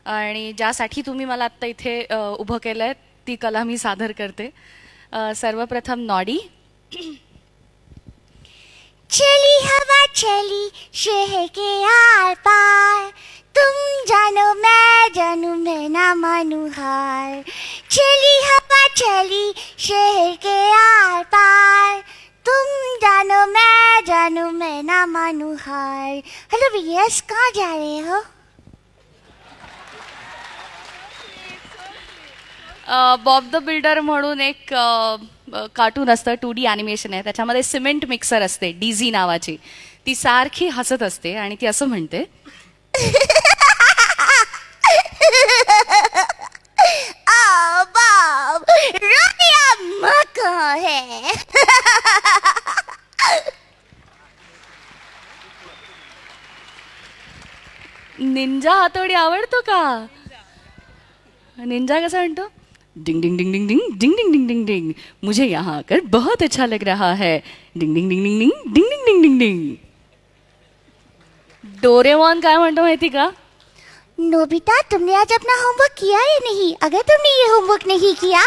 आणि ज्यासाठी तुम्ही मला आत्ता इथे उभं केलं आहे ती कला मी सादर करते. सर्वप्रथम नॉडी. चली हवा चली शहर के आर पार, तुम जानो मैं ना मानू हार. चली हवा चली शहर के आर पार, तुम जानो मैं ना मानू हार. हेलो भैया, कहाँ जा रहे हो? बॉब द बिल्डर म्हणून एक कार्टून असतं, 2D ॲनिमेशन आहे. त्याच्यामध्ये सिमेंट मिक्सर असते डीझी नावाची. ती सारखी हसत असते आणि ती असं म्हणते, बॉब, रोनिया माँ कहाँ है? निंजा हातोडी आवडतो का? निंजा कसा म्हणतो? डिंग डिंग डिंग डिंग डिंग डिंग डिंग डिंग डिंग डिंग, मुझे यहाँ आकर बहुत अच्छा लग रहा है. डिंग डिंग डिंग डिंग डिंग डिंग डिंग डिंग डिंग डिंग. डोरेमॉन काय म्हणतो माहिती का? नोबिता, तुमने आज अपना होमवर्क किया या नहीं? अगर तुमने ये होमवर्क नहीं किया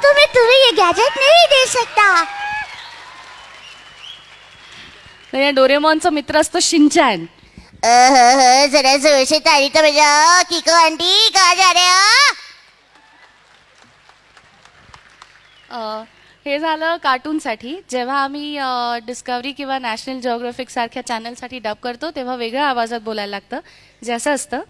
तो मैं तुम्हें ये गैजेट नहीं दे सकता. या डोरेमॉनचा मित्र असतो शिनचॅन. जरा जोर से ताली तो बजाओ. किको आंटी, कहाँ जा रहे हो? हे झालं कार्टूनसाठी. जेव्हा आम्ही डिस्कवरी किंवा नॅशनल जिओग्राफिक सारख्या चॅनलसाठी डब करतो तेव्हा वेगळ्या आवाजात बोलायला लागतं. जे असं असतं,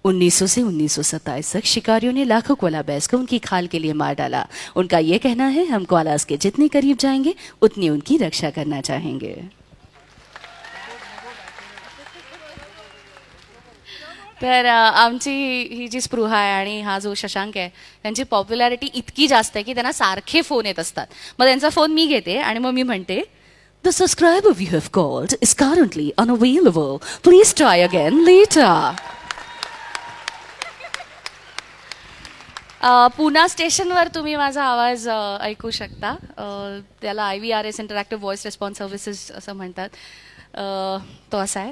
1900 से 1927 तक शिकारियों ने लाखों कोला बैस को उनकी खाल के लिए मार डाला. उनका ये कहना है हम कोलास के जितने करीब जाएंगे उतनी उनकी रक्षा करना चाहेंगे. तर आमची ही जी स्पृहा आहे आणि हा जो शशांक आहे त्यांची पॉप्युलॅरिटी इतकी जास्त आहे की त्यांना सारखे फोन येत असतात. मग त्यांचा फोन मी घेते आणि मग मी म्हणते, The subscriber you have called is currently unavailable. Please try again later. पुना स्टेशनवर तुम्ही माझा आवाज ऐकू शकता. त्याला IVRS interactive voice response services असं म्हणतात. तो असा आहे,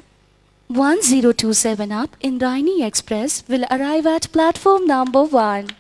1027 up Indrayani Express will arrive at platform number 1.